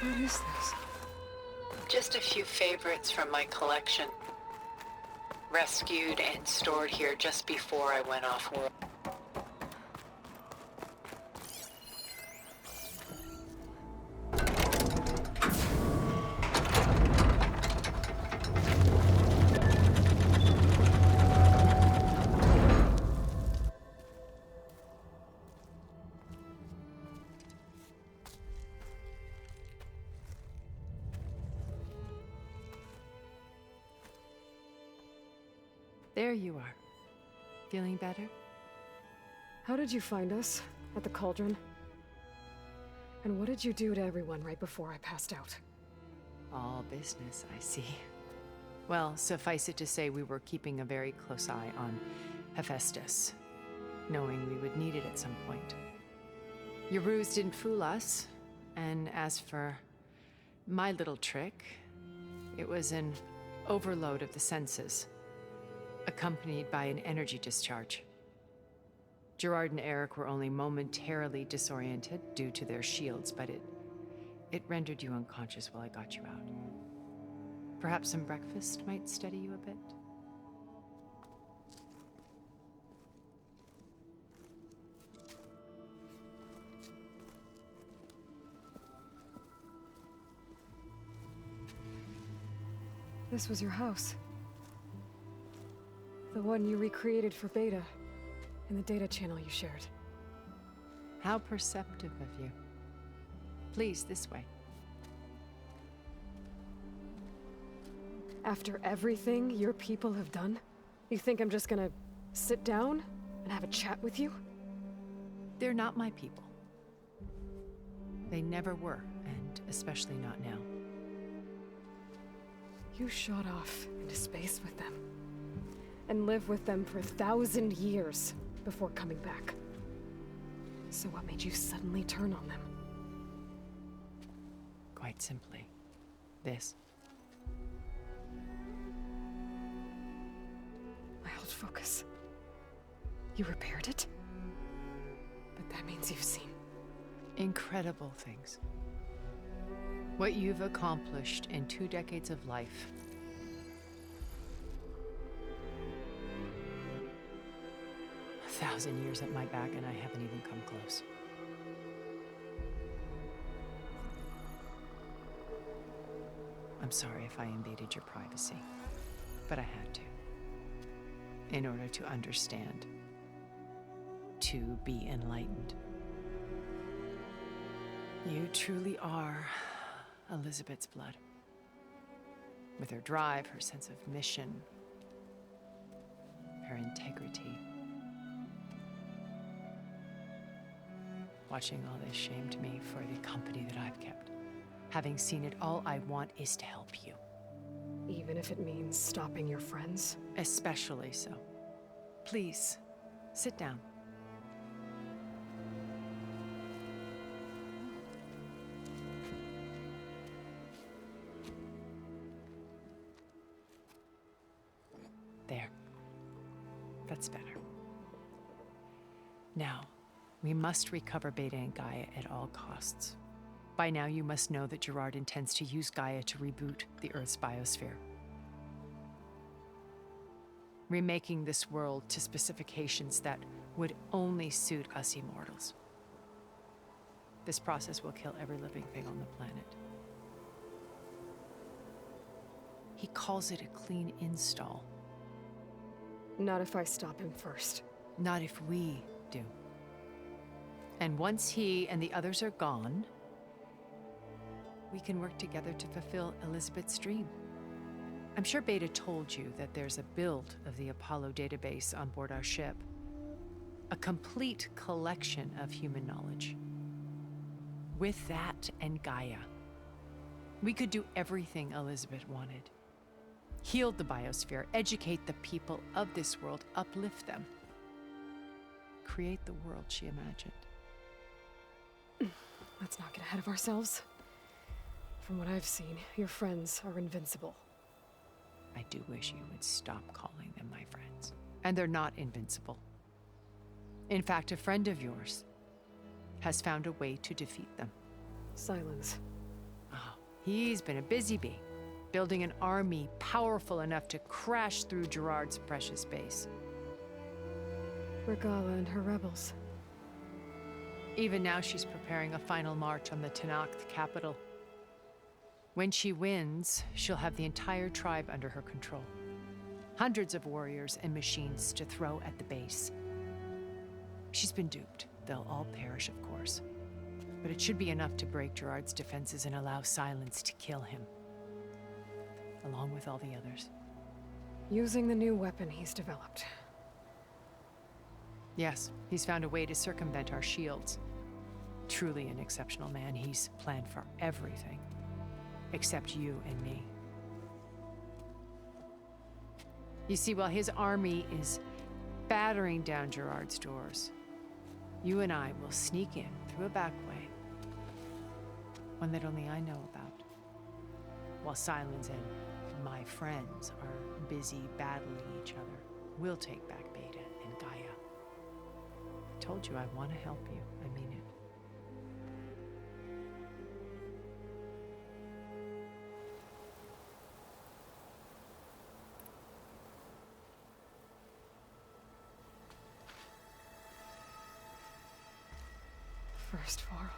What is this? Just a few favorites from my collection. Rescued and stored here just before I went off-world. There you are. Feeling better? How did you find us? At the Cauldron? And what did you do to everyone right before I passed out? All business, I see. Well, suffice it to say we were keeping a very close eye on Hephaestus, knowing we would need it at some point. Your ruse didn't fool us, and as for my little trick, it was an overload of the senses, accompanied by an energy discharge. Gerard and Eric were only momentarily disoriented due to their shields, but it rendered you unconscious while I got you out. Perhaps some breakfast might steady you a bit? This was your house. The one you recreated for Beta, in the data channel you shared. How perceptive of you. Please, this way. After everything your people have done, you think I'm just gonna sit down and have a chat with you? They're not my people. They never were, and especially not now. You shot off into space with them, and lived with them for 1,000 years before coming back. So what made you suddenly turn on them? Quite simply, this. My old focus. You repaired it? But that means you've seen Incredible things. What you've accomplished in 2 decades of life. A 1,000 years at my back, and I haven't even come close. I'm sorry if I invaded your privacy, but I had to. In order to understand, to be enlightened. You truly are Elizabeth's blood. With her drive, her sense of mission, her integrity. Watching all this shamed me for the company that I've kept. Having seen it, all I want is to help you. even if it means stopping your friends? Especially so. Please, sit down. There. That's better. Now, we must recover Beta and Gaia at all costs. By now, you must know that Gerard intends to use Gaia to reboot the Earth's biosphere. Remaking this world to specifications that would only suit us immortals. This process will kill every living thing on the planet. He calls it a clean install. Not if I stop him first. Not if we do. And once he and the others are gone, we can work together to fulfill Elizabeth's dream. I'm sure Beta told you that there's a build of the Apollo database on board our ship. A complete collection of human knowledge. With that and Gaia, we could do everything Elizabeth wanted. Heal the biosphere, educate the people of this world, uplift them. Create the world she imagined. Let's not get ahead of ourselves. From what I've seen, your friends are invincible. I do wish you would stop calling them my friends. And they're not invincible. In fact, a friend of yours has found a way to defeat them. Silence. Oh, He's been a busy bee, building an army powerful enough to crash through Gerard's precious base. Regala and her rebels. Even now, she's preparing a final march on the Tenakth capital. When she wins, she'll have the entire tribe under her control. Hundreds of warriors and machines to throw at the base. She's been duped. They'll all perish, of course. But it should be enough to break Gerard's defenses and allow Silence to kill him. Along with all the others. Using the new weapon he's developed. Yes, he's found a way to circumvent our shields. Truly an exceptional man. He's planned for everything. Except you and me. You see, while his army is battering down Gerard's doors, you and I will sneak in through a back way. One that only I know about. While Silence and my friends are busy battling each other, we'll take back Beta and Gaia. I told you I want to help you. I mean it. First Varl.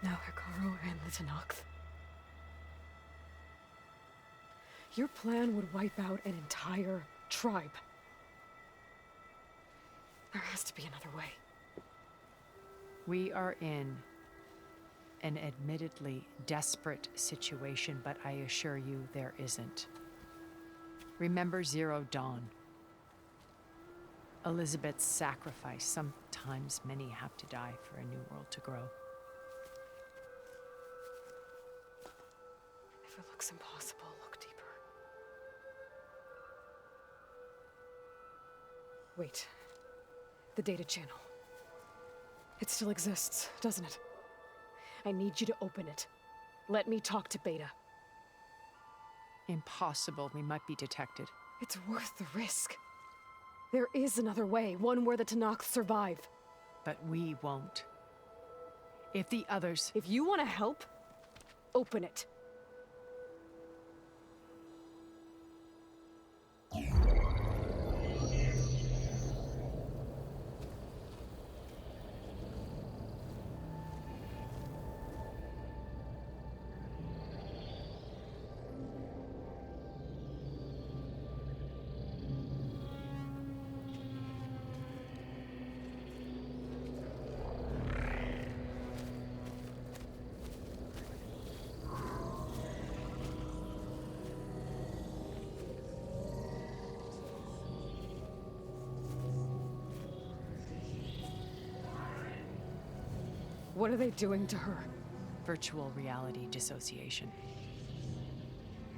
Now Hekarro and the Tenakth. Your plan would wipe out an entire tribe. There has to be another way. We are in an admittedly desperate situation, but I assure you there isn't. Remember Zero Dawn. Elizabeth's sacrifice. Sometimes many have to die for a new world to grow. If it looks impossible, look deeper. Wait. The data channel. It still exists, doesn't it? I need you to open it. Let me talk to Beta. Impossible. We might be detected. It's worth the risk. There is another way, one where the Tenakth survive. But we won't. If the others... If you want to help, open it. What are they doing to her? Virtual reality dissociation.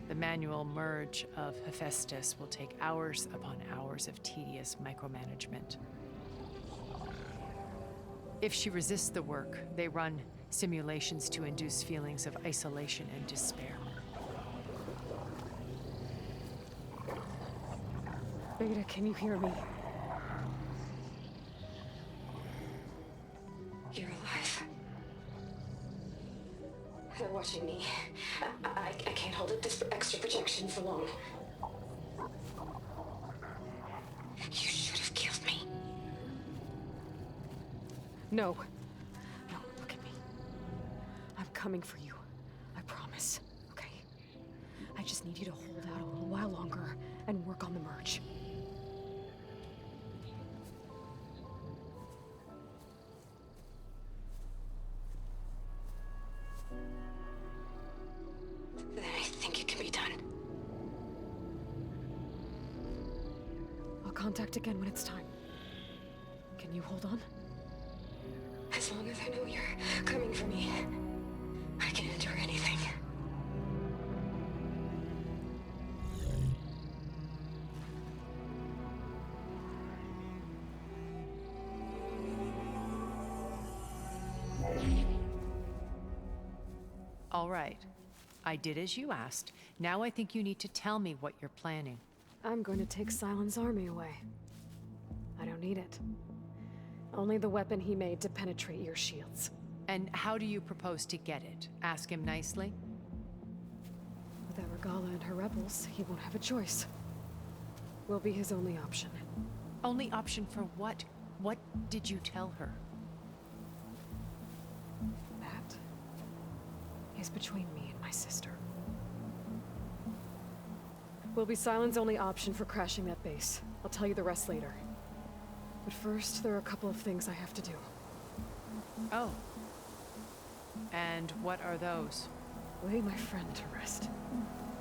The manual merge of Hephaestus will take hours upon hours of tedious micromanagement. If she resists the work, they run simulations to induce feelings of isolation and despair. Beta, can you hear me? You're alive. They're watching me. I can't hold up this extra projection for long. You should have killed me. No. No, look at me. I'm coming for you. I promise. Okay? I just need you to hold out a little while longer and work on the merge. Then I think it can be done. I'll contact again when it's time. Can you hold on? As long as I know you're coming for me, I can endure anything. All right. I did as you asked. Now I think you need to tell me what you're planning. I'm going to take Silent's army away. I don't need it. Only the weapon he made to penetrate your shields. And how do you propose to get it? Ask him nicely? Without Regala and her rebels, he won't have a choice. We'll be his only option. Only option for what? What did you tell her? That is between me and my sister. Will be Sylens' only option for crashing that base. I'll tell you the rest later. But first, there are a couple of things I have to do. Oh. And what are those? Lay my friend to rest.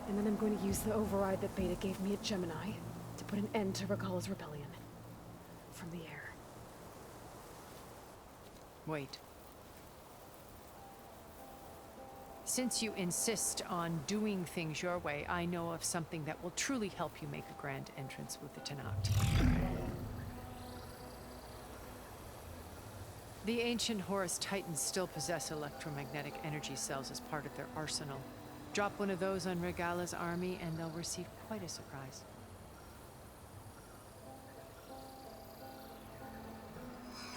And then I'm going to use the override that Beta gave me at Gemini to put an end to Regala's rebellion. From the air. Wait. Since you insist on doing things your way, I know of something that will truly help you make a grand entrance with the Tenat. The ancient Horus Titans still possess electromagnetic energy cells as part of their arsenal. Drop one of those on Regala's army and they'll receive quite a surprise.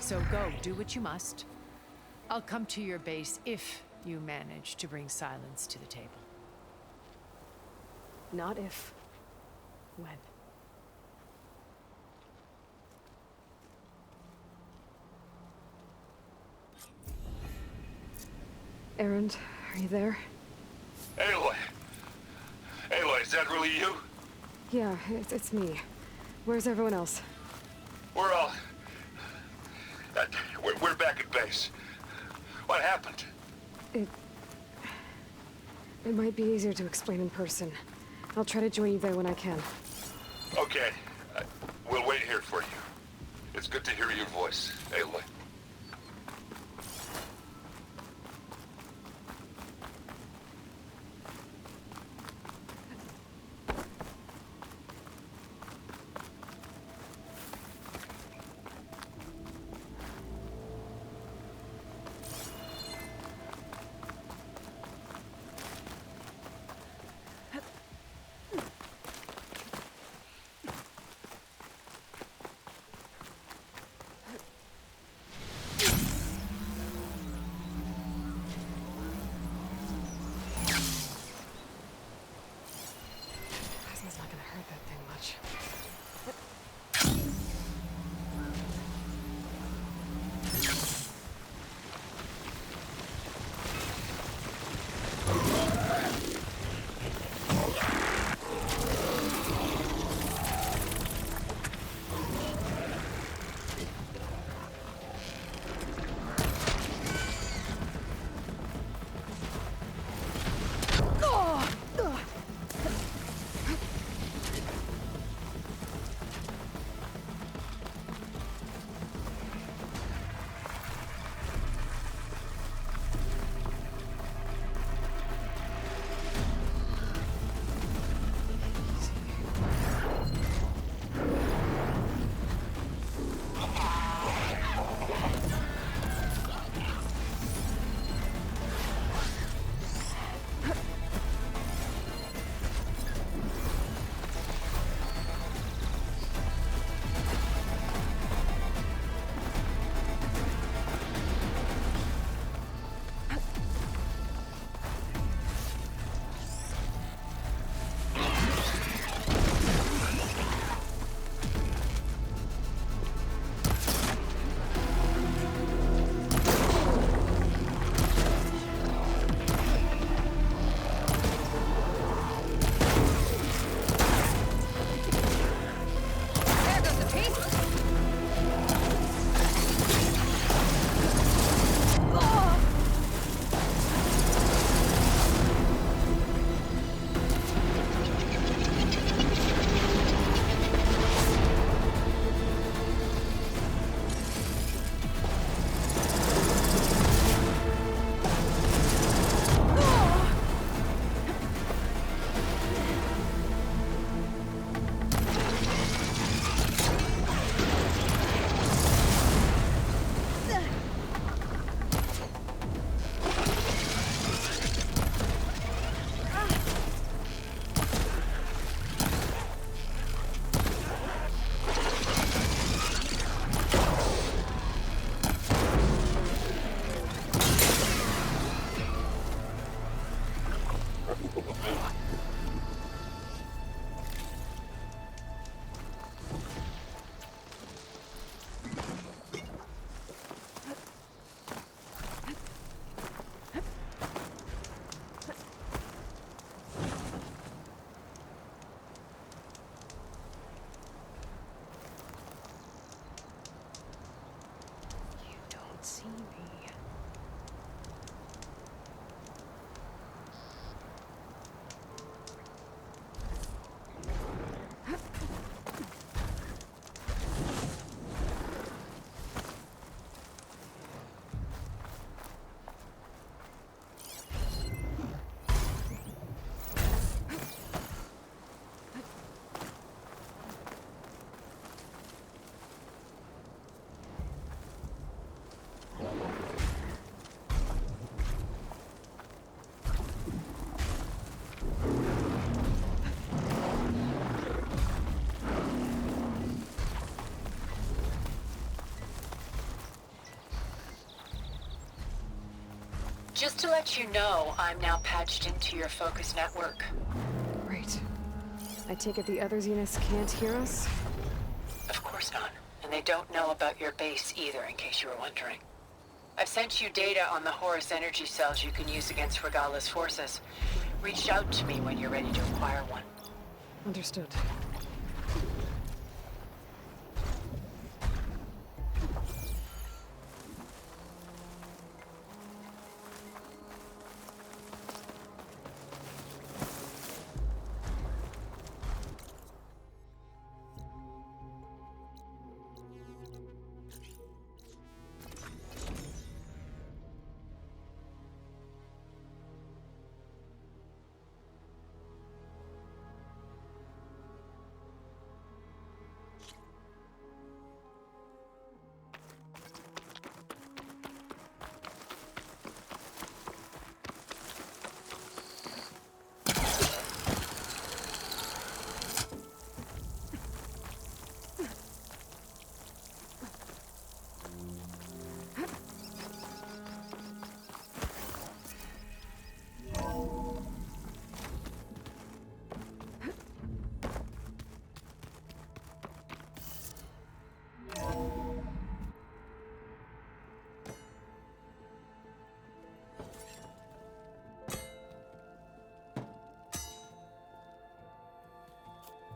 So go, do what you must. I'll come to your base if you manage to bring Sylens to the table. Not if. When. Erend, are you there? Aloy! Aloy, is that really you? Yeah, it's me. Where's everyone else? We're all... we're back at base. What happened? It might be easier to explain in person. I'll try to join you there when I can. Okay. We'll wait here for you. It's good to hear your voice, Aloy. see me. Just to let you know, I'm now patched into your focus network. Great. I take it the other Zeniths can't hear us? Of course not. And they don't know about your base either, in case you were wondering. I've sent you data on the Horus energy cells you can use against Regala's forces. Reach out to me when you're ready to acquire one. Understood.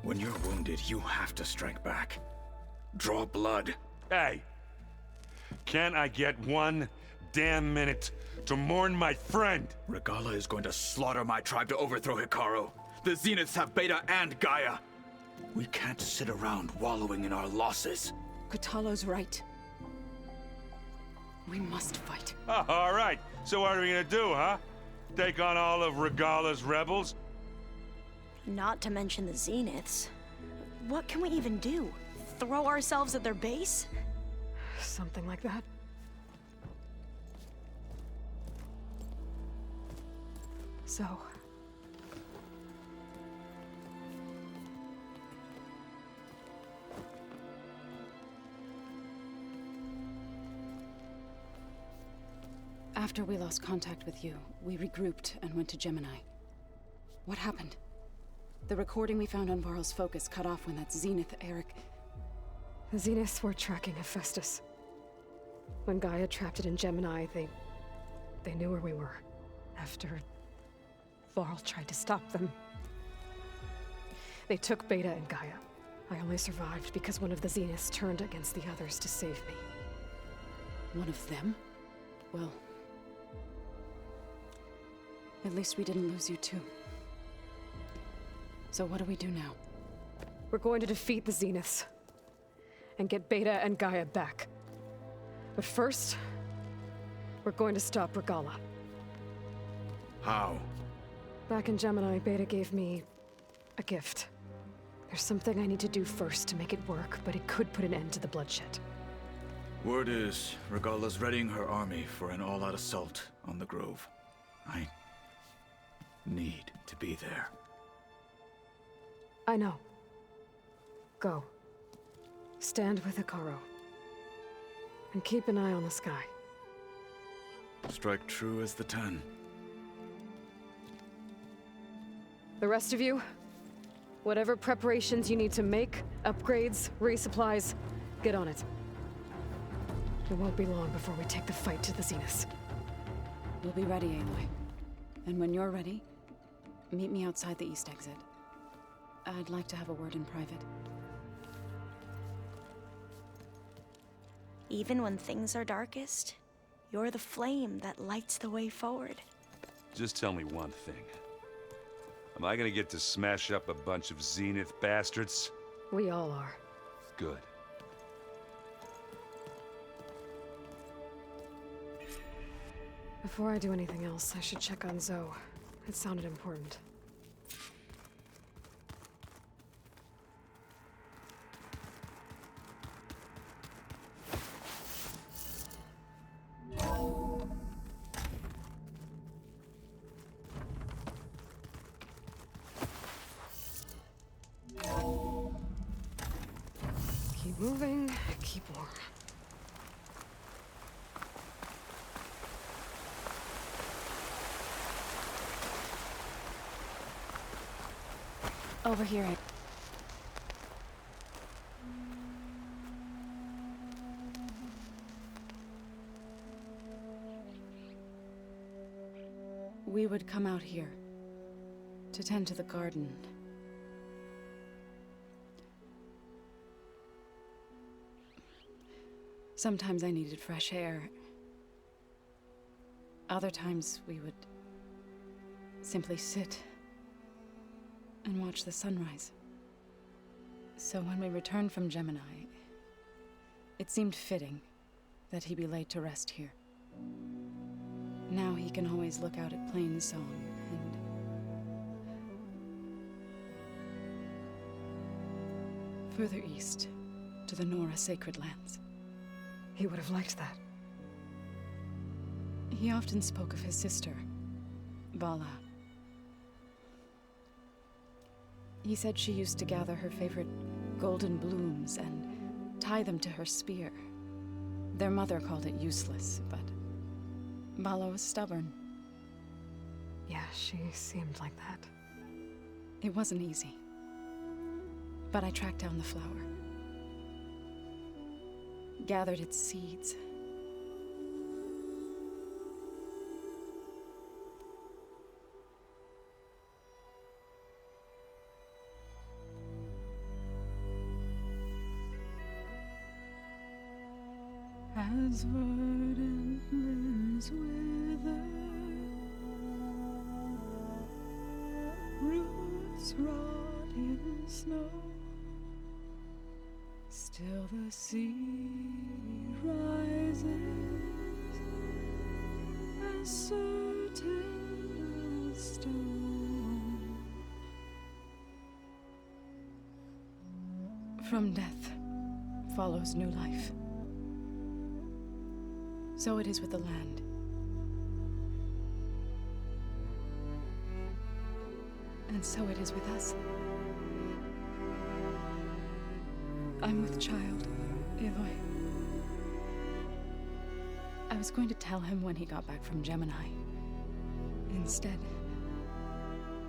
When you're wounded, you have to strike back. Draw blood. Hey! Can't I get one damn minute to mourn my friend? Regala is going to slaughter my tribe to overthrow Hikaru. The Zeniths have Beta and Gaia. We can't sit around wallowing in our losses. Kotallo's right. We must fight. Oh, all right. So what are we gonna do, huh? Take on all of Regala's rebels? Not to mention the Zeniths. What can we even do? Throw ourselves at their base? Something like that. So... After we lost contact with you, we regrouped and went to Gemini. What happened? The recording we found on Varl's focus cut off when that Zenith, Eric... The Zeniths were tracking Hephaestus. When Gaia trapped it in Gemini, they knew where we were. After Varl tried to stop them. They took Beta and Gaia. I only survived because one of the Zeniths turned against the others to save me. One of them? Well... at least we didn't lose you too. So what do we do now? We're going to defeat the Zeniths. And get Beta and Gaia back. But first... we're going to stop Regala. How? Back in Gemini, Beta gave me... a gift. There's something I need to do first to make it work, but it could put an end to the bloodshed. Word is, Regala's readying her army for an all-out assault on the Grove. I need to be there. I know. Go. Stand with Hikaru. And keep an eye on the sky. Strike true as the 10. The rest of you, whatever preparations you need to make, upgrades, resupplies, get on it. It won't be long before we take the fight to the Zeniths. We'll be ready, Aloy. And when you're ready, meet me outside the east exit. I'd like to have a word in private. Even when things are darkest, You're the flame that lights the way forward. Just tell me one thing. Am I gonna get to smash up a bunch of Zenith bastards? We all are. Good. Before I do anything else, I should check on Zoe. It sounded important. Keep moving, keep warm. Over here. We would come out here to tend to the garden. Sometimes I needed fresh air. Other times we would simply sit and watch the sunrise. So when we returned from Gemini, it seemed fitting that he be laid to rest here. Now he can always look out at Plainsong and... further east, to the Nora Sacred Lands. He would have liked that. He often spoke of his sister, Vala. He said she used to gather her favorite golden blooms and tie them to her spear. Their mother called it useless, but Vala was stubborn. Yeah, she seemed like that. It wasn't easy. But I tracked down the flower. Gathered its seeds. As verdant limbs wither, roots rot in snow, still the sea rises, as certain as stone. From death follows new life. So it is with the land. And so it is with us. I'm with child, Aloy. I was going to tell him when he got back from Gemini. Instead,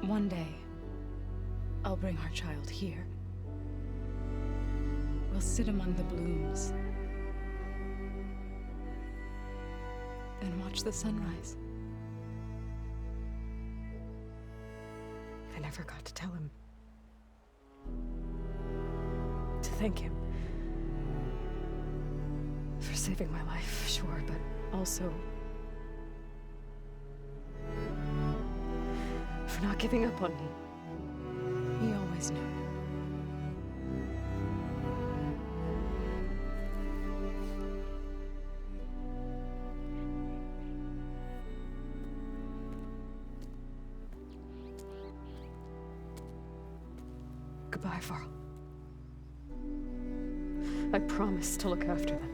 one day, I'll bring our child here. We'll sit among the blooms and watch the sunrise. I never got to tell him. To thank him. For saving my life, sure, but also... for not giving up on me. He always knew. Goodbye, Varl. I promise to look after them.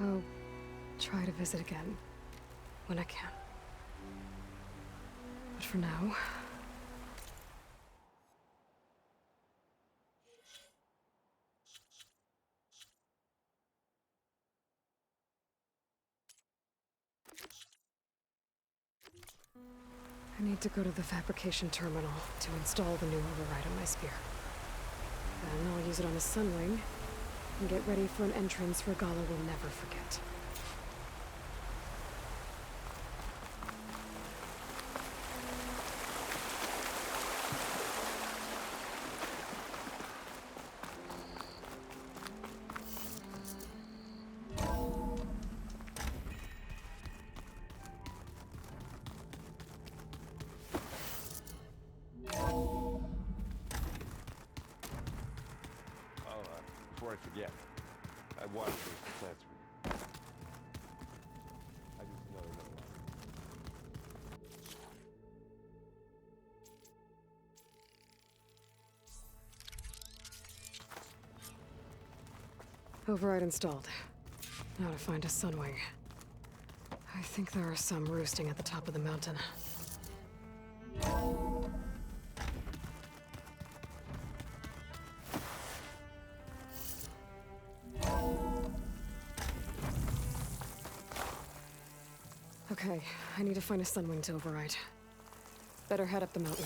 I'll try to visit again when I can. But for now... I need to go to the fabrication terminal to install the new override on my spear. Then I'll use it on a sunwing and get ready for an entrance Regalla will never forget. Before I forget, I wanted those plants for you. I just know they're not lying. Override installed. Now to find a Sunwing. I think there are some roosting at the top of the mountain. Okay, I need to find a Sunwing to override. Better head up the mountain.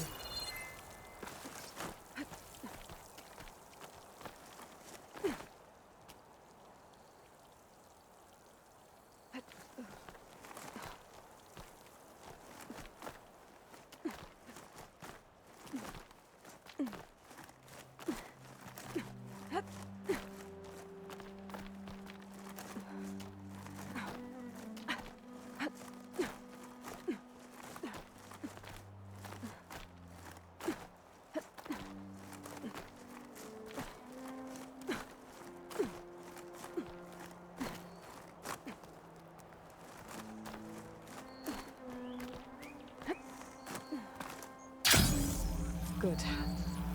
Good.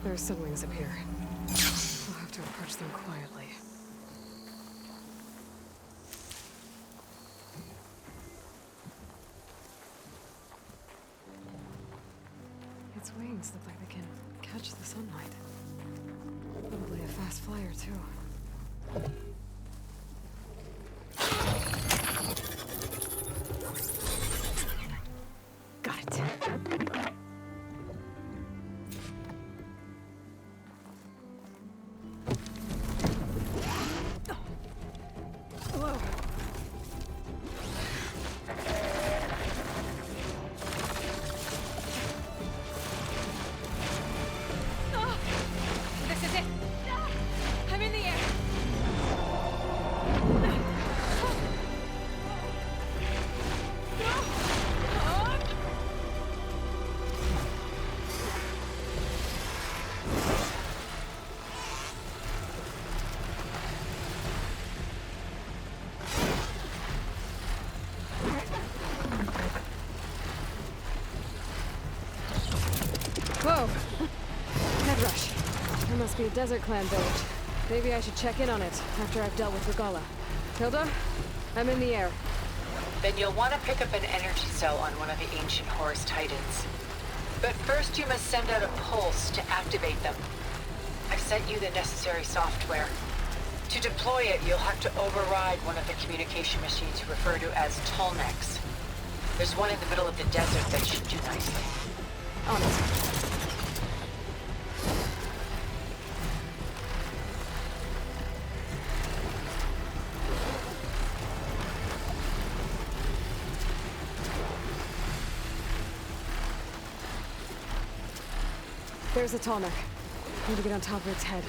There are Sunwings up here. I'll have to approach them quietly. Its wings look like they can catch the sunlight. Probably a fast flyer, too. Got it. Whoa! Head rush. There must be a Desert Clan village. Maybe I should check in on it after I've dealt with Regalla. Tilda? I'm in the air. Then you'll want to pick up an energy cell on one of the ancient Horus Titans. But first you must send out a pulse to activate them. I've sent you the necessary software. To deploy it, you'll have to override one of the communication machines you refer to as Tallnecks. There's one in the middle of the desert that should do nicely. On it. There's a Tallneck. Need to get on top of its head.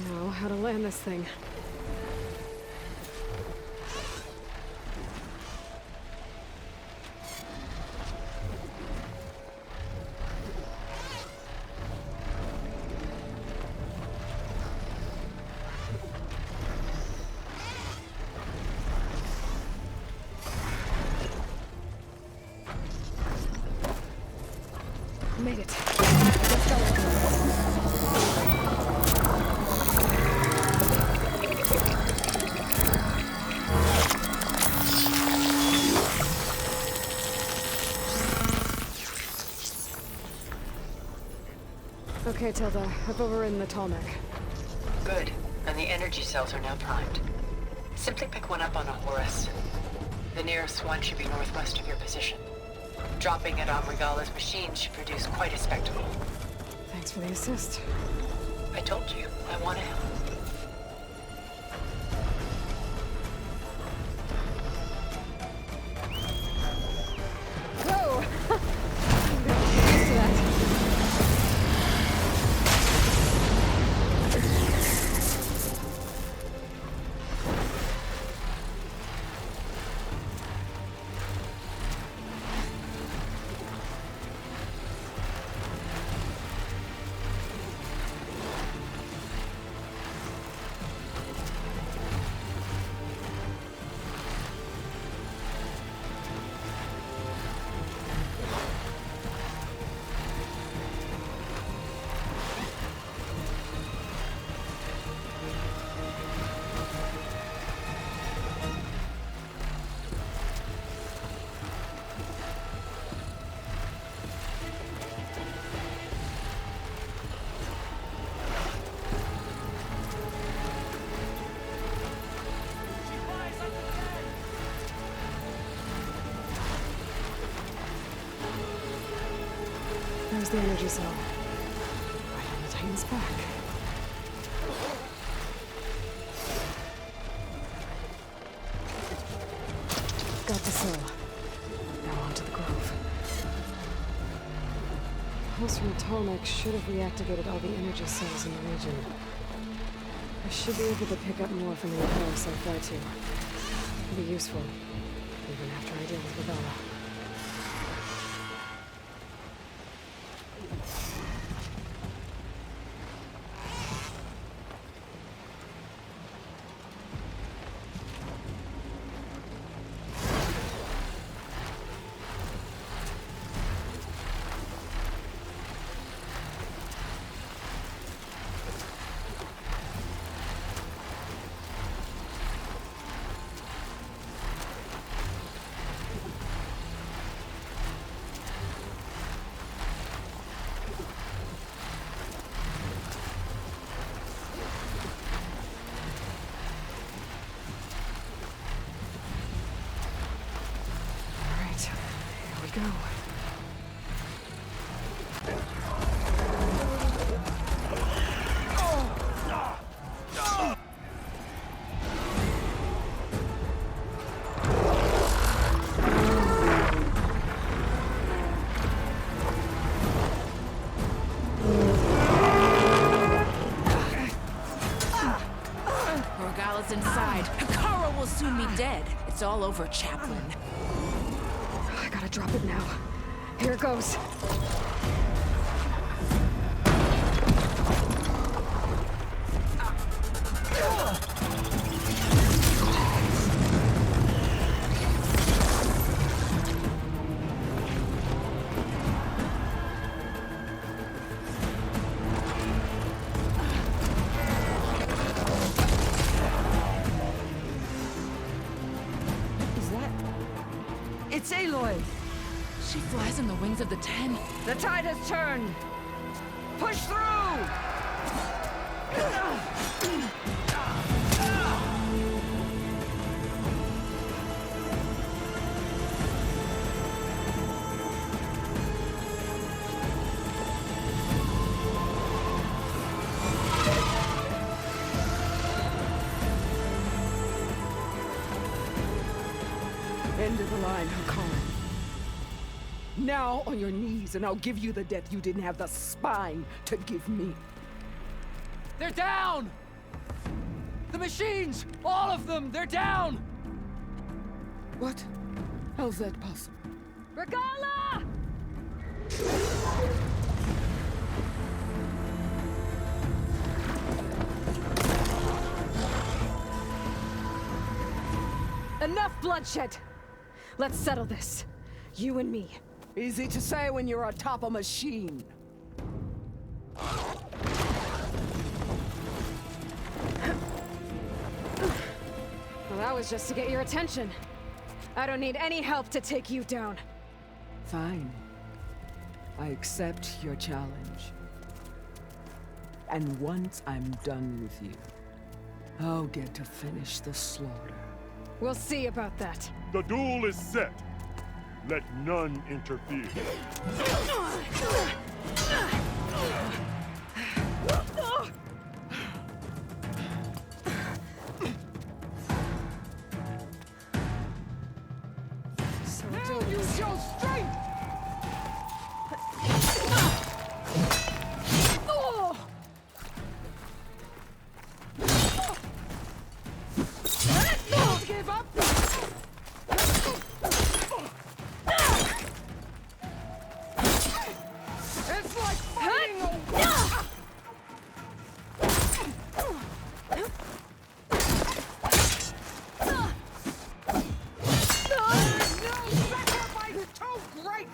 Now, how to land this thing. Made it. Let's go. Okay, Tilda. I've overridden the Tallneck. Good. And the energy cells are now primed. Simply pick one up on a Horus. The nearest one should be northwest of your position. Dropping it on Regalla's machine should produce quite a spectacle. Thanks for the assist. I told you, I want to help. Go! I'm gonna get used to that. There's the energy cell. Right on the Titan's back. Got the cell. Now onto the Grove. Pulse from Tolmec should have reactivated all the energy cells in the region. I should be able to pick up more from the Imperius I fly to. It'll be useful, even after I deal with Regalla. Go. Regalla's inside. Hekarro will soon be dead. It's all over, Chaplain. I gotta drop it now. Here it goes. It's Aloy! She flies on the wings of the Ten. The tide has turned! Push through! End of the line, Hakan. Now on your knees, and I'll give you the death you didn't have the spine to give me. They're down! The machines! All of them! They're down! What? How's that possible? Regalla! Enough bloodshed! Let's settle this. You and me. Easy to say when you're atop a machine. Well, that was just to get your attention. I don't need any help to take you down. Fine. I accept your challenge. And once I'm done with you, I'll get to finish the slaughter. We'll see about that. The duel is set. Let none interfere. So Now use your strength! Don't give up! It's like fighting a There's no sacrifice too great!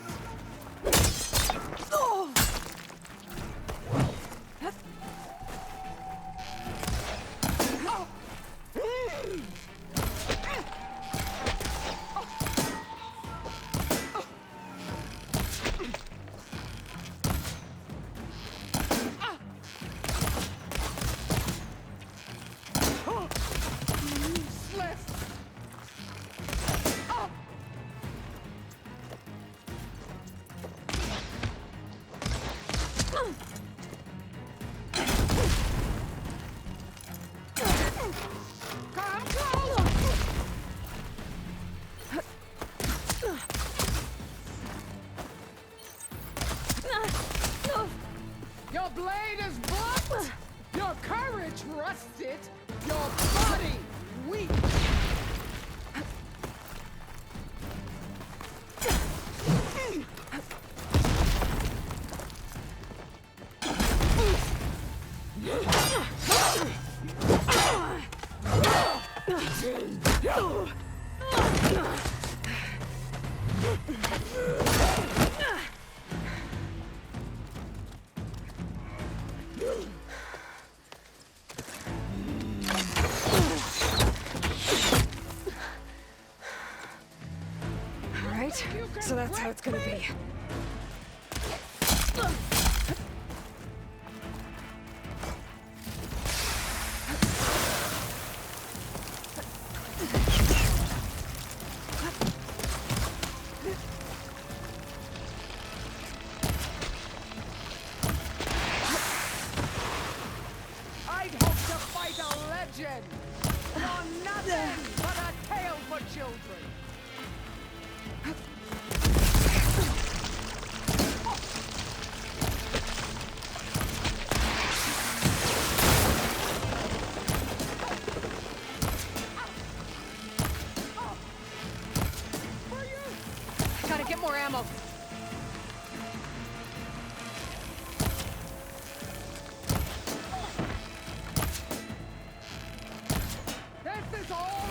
All right, so that's how it's gonna be. I'd hope to fight a legend! You're nothing but a tale for children! Gotta get more ammo. This is all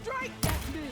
strike at me!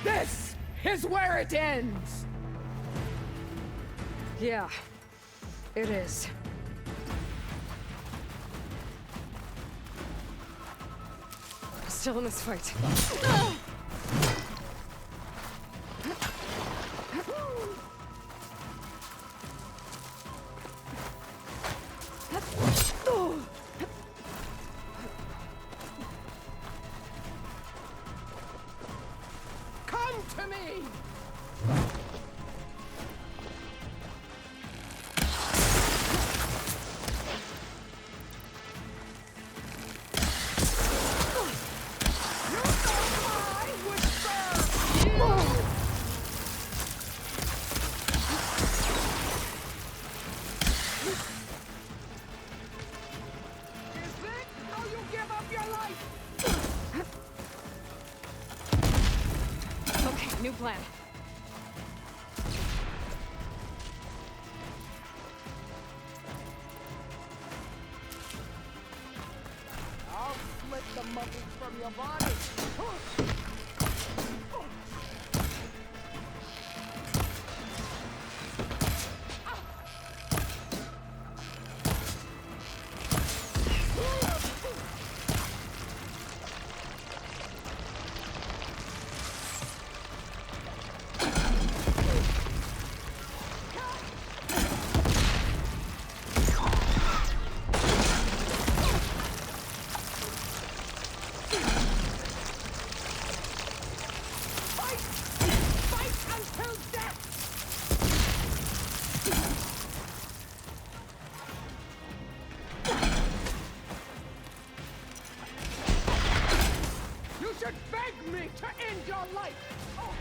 This is where it ends! Yeah, it is. Still in this fight. Come to me! Okay, new plan. I'll split the muscles from your body. should beg me to end your life! Oh.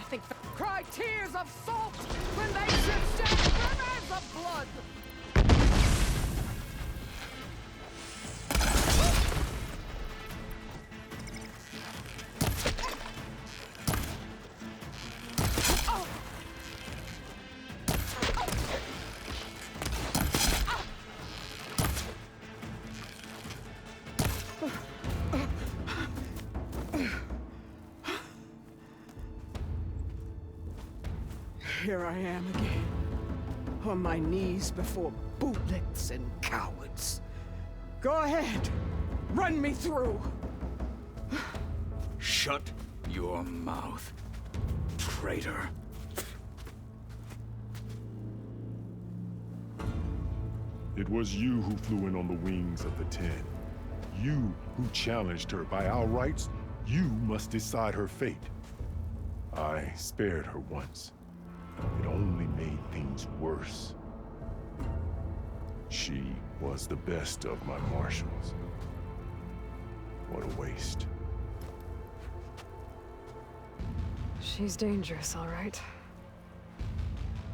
nothing. Cry tears of salt when they should shed rivers of blood. Here I am again, on my knees before bootlets and cowards. Go ahead, run me through. Shut your mouth, traitor. It was you who flew in on the wings of the Ten. You who challenged her by our rights. You must decide her fate. I spared her once. It only made things worse. She was the best of my marshals. What a waste. She's dangerous, all right.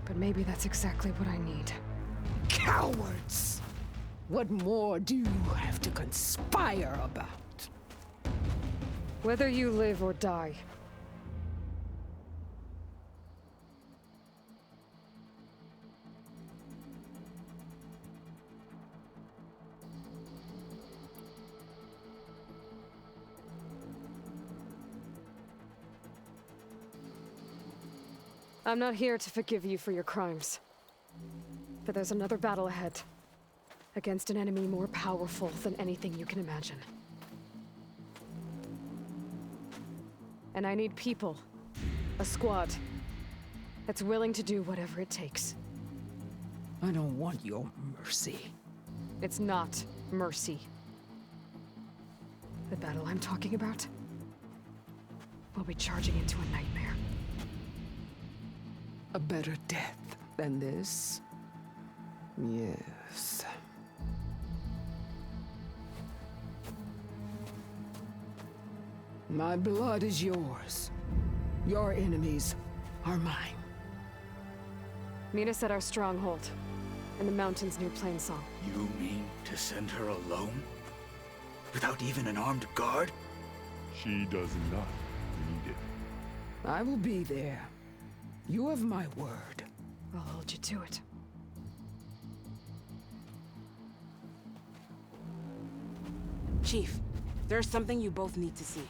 But maybe that's exactly what I need. Cowards! What more do you have to conspire about? Whether you live or die. I'm not here to forgive you for your crimes. But there's another battle ahead. Against an enemy more powerful than anything you can imagine. And I need people. A squad. That's willing to do whatever it takes. I don't want your mercy. It's not mercy. The battle I'm talking about will be charging into a nightmare. A better death than this? Yes. My blood is yours. Your enemies are mine. Meet us at our stronghold, in the mountains near Plainsong. You mean to send her alone? Without even an armed guard? She does not need it. I will be there. You have my word. I'll hold you to it. Chief, there's something you both need to see.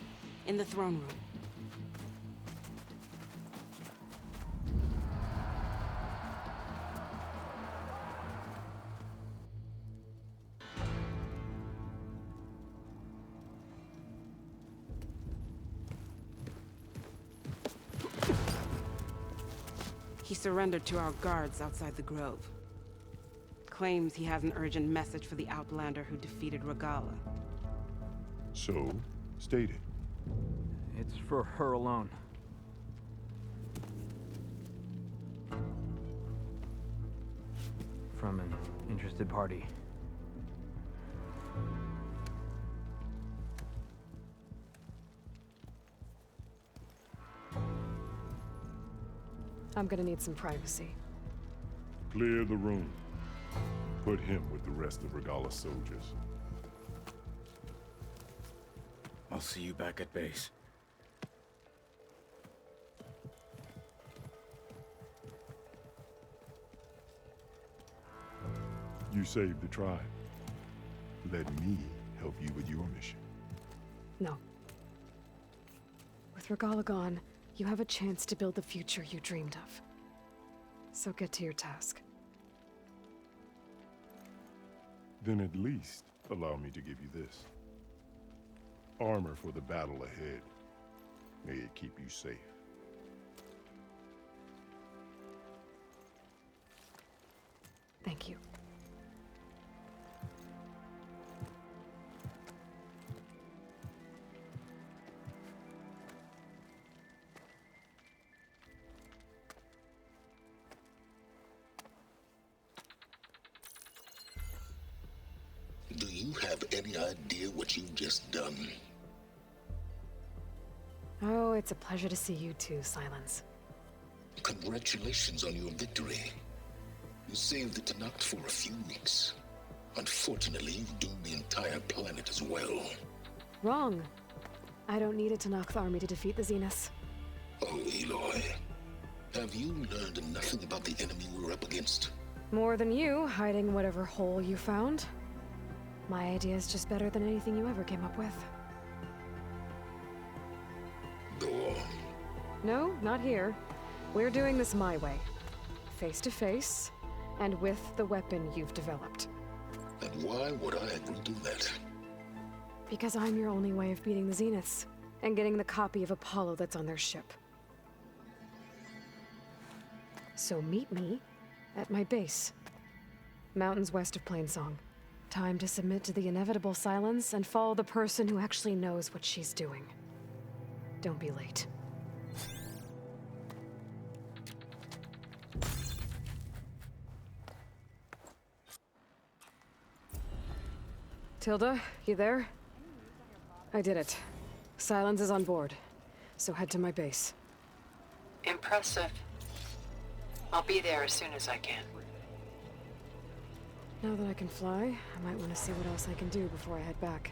In the throne room. He surrendered to our guards outside the grove. Claims he has an urgent message for the Outlander who defeated Regalla. So, state it. It's for her alone. From an interested party. I'm gonna need some privacy. Clear the room. Put him with the rest of Regalla's soldiers. I'll see you back at base. You saved the tribe. Let me help you with your mission. No. With Regalla gone, you have a chance to build the future you dreamed of. So get to your task. Then at least allow me to give you this. Armor for the battle ahead. May it keep you safe. Thank you. Do you have any idea what you've just done? Oh, it's a pleasure to see you too, Silence. Congratulations on your victory. You saved the Tenakth for a few weeks. Unfortunately, you've doomed the entire planet as well. Wrong. I don't need a Tenakth army to defeat the Zeniths. Oh, Aloy. Have you learned nothing about the enemy we're up against? More than you, hiding whatever hole you found. My idea is just better than anything you ever came up with. Go on. No, not here. We're doing this my way. Face to face, and with the weapon you've developed. And why would I agree to that? Because I'm your only way of beating the Zeniths, and getting the copy of Apollo that's on their ship. So meet me at my base. Mountains west of Plainsong. Time to submit to the inevitable silence and follow the person who actually knows what she's doing. Don't be late. Tilda, you there? I did it. Silence is on board, so head to my base. Impressive. I'll be there as soon as I can. Now that I can fly, I might want to see what else I can do before I head back.